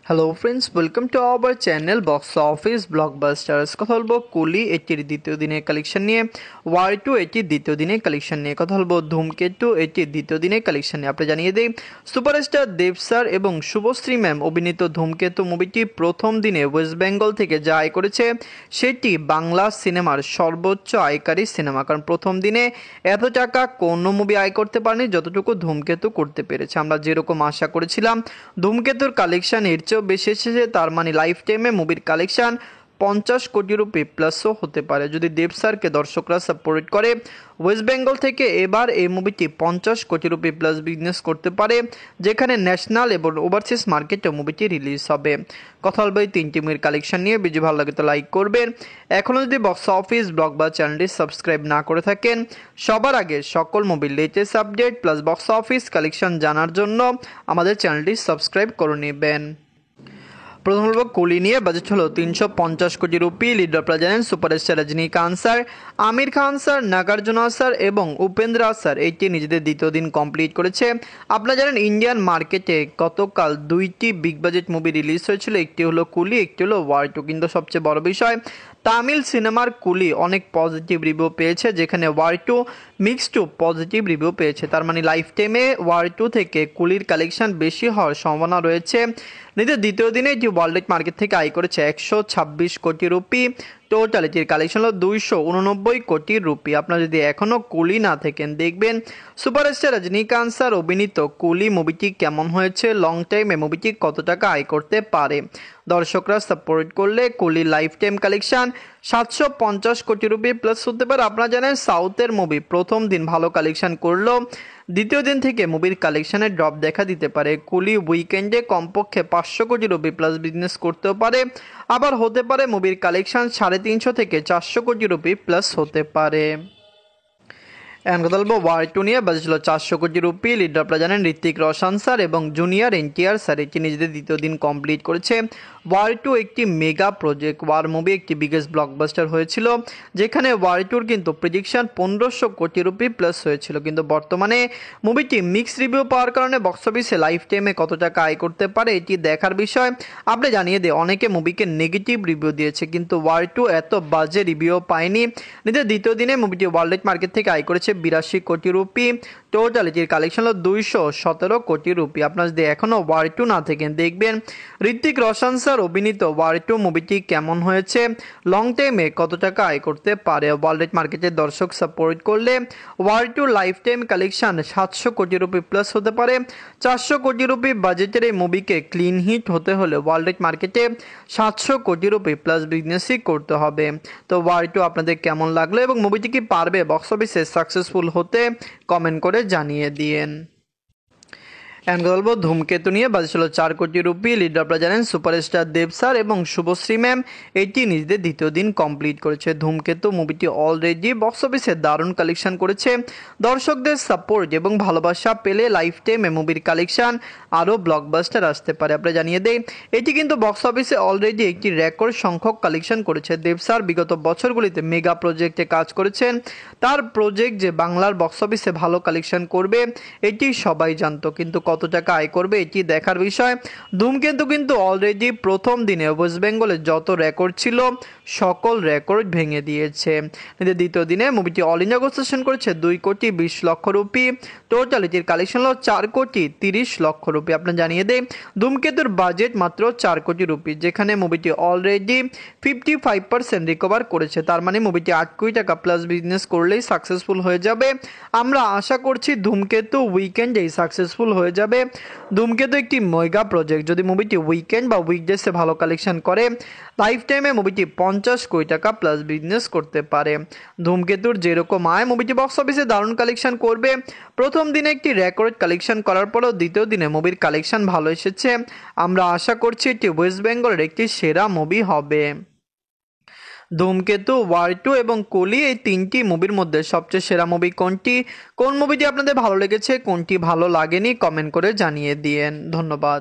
Hello friends, welcome to our channel box office blockbusters. কথা বলবো কুলি এটির দ্বিতীয় দিনের কালেকশন নিয়ে, ওয়ার টু এটির দ্বিতীয় দিনের কালেকশন নিয়ে, কথা বলবো ধূমকেতু এটির দ্বিতীয় দিনের কালেকশন নিয়ে। আপনি জানিয়ে দিই, সুপারস্টার দেব স্যার এবং শুভশ্রী ম্যাম অভিনীত ধূমকেতু মুভিটি প্রথম দিনে ওয়েস্ট বেঙ্গল থেকে যা আয় করেছে সেটি বাংলা সিনেমার সর্বোচ্চ আয়কারী সিনেমা। কারণ প্রথম দিনে এত টাকা কোনো মুভি আয় করতে পারেনি যতটুকু ধূমকেতু করতে পেরেছে। আমরা যেরকম আশা করেছিলাম ধূমকেতুর কালেকশন এর চেয়েও বেশি এসেছে, তার মানে লাইফ টাইমে মুভির কালেকশন 50 কোটি রুপি প্লাসও হতে পারে যদি দেব স্যারকে দর্শকরা সাপোর্ট করে। ওয়েস্ট বেঙ্গল থেকে এবার এই মুভিটি 50 কোটি রুপি প্লাস বিজনেস করতে পারে, যেখানে ন্যাশনাল এবং ওভারসিজ মার্কেটে মুভিটি রিলিজ হবে। কথা বলবো এই তিনটি মুভির কালেকশন নিয়ে। ভিডিও ভালো লাগে তো লাইক করবেন। এখনও যদি বক্স অফিস ব্লগ বা চ্যানেলটি সাবস্ক্রাইব না করে থাকেন, সবার আগে সকল মুভির latest update plus box office collection জানার জন্য আমাদের চ্যানেলটি সাবস্ক্রাইব করে নেবেন। প্রথম বলবো কুলি নিয়ে। বাজেট হলো 350 কোটি রুপি। লিডার আপনারা জানেন superstar Rajinikanth sir, Aamir Khan sir, Nagarjuna sir এবং উপেন্দ্র স্যার। এইটি নিজেদের দ্বিতীয় দিন কমপ্লিট করেছে। আপনারা জানেন ইন্ডিয়ান মার্কেটে গতকাল দুইটি বিগ বাজেট মুভি রিলিজ হয়েছিল, একটি হলো কুলি, একটি হলো ওয়ার টু। কিন্তু সবচেয়ে বড় বিষয়, তামিল সিনেমার কুলি অনেক পজিটিভ রিভিউ পেয়েছে, যেখানে War two mixed to positive review পেয়েছে। তার মানে লাইফ টাইমে ওয়ার টু থেকে কুলির কালেকশন বেশি হওয়ার সম্ভাবনা রয়েছে। নিজের দ্বিতীয় দিনে এটি ওয়ার্ল্ড মার্কেট থেকে আয় করেছে 126 কোটি রুপি। টোটাল এটির কালেকশন হলো 289 কোটি রুপি। আপনারা যদি এখনও কুলি না থাকেন, দেখবেন সুপারস্টার রজনীকান্ত স্যার অভিনীত কুলি মুভিটি কেমন হয়েছে, লং টাইমে মুভিটি কত টাকা আয় করতে পারে। দর্শকরা সাপোর্ট করলে কুলি লাইফ টাইম কালেকশন 750 কোটি রুপি প্লাস হতে পারে। আপনারা জানেন সাউথের মুভি প্রথম দিন ভালো কালেকশন করলো, দ্বিতীয় দিন থেকে মুভির কালেকশনের ড্রপ দেখা দিতে পারে। কুলি উইকেন্ডে কমপক্ষে 500 কোটি রুপি প্লাস বিজনেস করতেও পারে, আবার হতে পারে মুভির কালেকশন 350 থেকে 400 কোটি রুপি প্লাস হতে পারে। এখন কথা বলবো ওয়ার টু নিয়ে। বাজেট ছিল 400 কোটি রুপি। লিডার আপনারা জানেন ঋত্বিক রোশন স্যার এবং জুনিয়র এনটিআর স্যার। এটি নিজেদের দ্বিতীয় দিন কমপ্লিট করেছে। ওয়ার টু একটি মেগা প্রজেক্ট। ওয়ার মুভি একটি বিগেস্ট ব্লকবাস্টার হয়েছিল, যেখানে ওয়ার টুর কিন্তু প্রেডিকশন 1500 কোটি রুপি প্লাস হয়েছিল। কিন্তু বর্তমানে মুভিটি মিক্স রিভিউ পাওয়ার কারণে বক্স অফিসে লাইফ টাইমে কত টাকা আয় করতে পারে এটি দেখার বিষয়। আপনি জানিয়ে দিয়ে অনেকে মুভিকে নেগেটিভ রিভিউ দিয়েছে, কিন্তু ওয়ার টু এত বাজে রিভিউ পায়নি। নিজের দ্বিতীয় দিনে মুভিটি ওয়ার্ল্ড মার্কেট থেকে আয় করেছে 82 কোটি রুপি। টোটাল এটির কালেকশন হলো 217 কোটি রুপি। আপনারা যদি এখনও ওয়ার টু না থাকেন, দেখবেন ঋত্বিক রোশন স্যার অভিনীত ওয়ার টু মুভিটি কেমন হয়েছে, লং টাইমে কত টাকা আয় করতে পারে। ওয়ার্ল্ড মার্কেটের দর্শক সাপোর্ট করলে War two lifetime collection 700 কোটি রুপি প্লাস হতে পারে। 400 কোটি রুপি বাজেটের এই মুভিকে ক্লিন হিট হতে হলে ওয়ার্ল্ড মার্কেটে 700 কোটি রুপি প্লাস বিজনেসই করতে হবে। তো ওয়ার টু আপনাদের কেমন লাগলো এবং মুভিটি কি পারবে বক্স অফিসে সাকসেসফুল হতে, কমেন্ট করে জানিয়ে দিয়েন। এখন বলবো ধূমকেতু নিয়ে। বাজেট ছিল 4 কোটি রুপি। লিডার আপনারা জানেন সুপারস্টার দেব স্যার এবং শুভশ্রী ম্যাম। এটি নিজেদের দ্বিতীয় দিন কমপ্লিট করেছে। ধূমকেতু মুভিটি অলরেডি বক্স অফিসে দারুণ কালেকশন করেছে। দর্শকদের সাপোর্ট এবং ভালোবাসা পেলে লাইফ টাইমে মুভির কালেকশন আরও ব্লকবাস্টার আসতে পারে। আপনারা জানিয়ে দেয় এটি কিন্তু বক্স অফিসে অলরেডি একটি রেকর্ড সংখ্যক কালেকশন করেছে। দেব স্যার বিগত বছরগুলিতে মেগা প্রজেক্টে কাজ করেছেন। তার প্রজেক্ট যে বাংলার বক্স অফিসে ভালো কালেকশন করবে এটি সবাই জানতো, কিন্তু কত টাকা আয় করবে এটি দেখার বিষয়। ধূমকেতু কিন্তু অলরেডি প্রথম দিনে ওয়েস্ট বেঙ্গলের যত রেকর্ড ছিল সকল রেকর্ড ভেঙে দিয়েছে। দ্বিতীয় দিনে মুভিটি অল ইন্ডিয়া গ্রোসেশন করেছে 2 কোটি 20 লক্ষ রুপি। টোটাল এটির কালেকশন হলো 4 কোটি 30 লক্ষ রুপি। আপনার জানিয়ে দেয় ধূমকেতুর বাজেট মাত্র 4 কোটি রুপি, যেখানে মুভিটি অলরেডি 55% রিকভার করেছে। তার মানে মুভিটি 8 কোটি টাকা প্লাস বিজনেস করলেই সাকসেসফুল হয়ে যাবে। আমরা আশা করছি ধূমকেতু উইকেন্ডেই সাকসেসফুল হয়ে যাবে। ধূমকেতু একটি মেগা প্রজেক্ট। যদি মুভিটি উইকেন্ড বা উইকডেসে ভালো কালেকশন করে, লাইফ টাইমে মুভিটি 50 কোটি টাকা প্লাস বিজনেস করতে পারে। ধূমকেতুর যেরকম আয়, মুভিটি বক্স অফিসে দারুণ কালেকশন করবে। প্রথম দিনে একটি রেকর্ড কালেকশন করার পরও দ্বিতীয় দিনে মুভির কালেকশন ভালো এসেছে। আমরা আশা করছি এটি ওয়েস্ট বেঙ্গলের একটি সেরা মুভি হবে। ধূমকেতু, ওয়ার টু এবং কুলি এই তিনটি মুভির মধ্যে সবচেয়ে সেরা মুভি কোনটি, কোন মুভিটি আপনাদের ভালো লেগেছে, কোনটি ভালো লাগেনি, কমেন্ট করে জানিয়ে দিয়েন। ধন্যবাদ।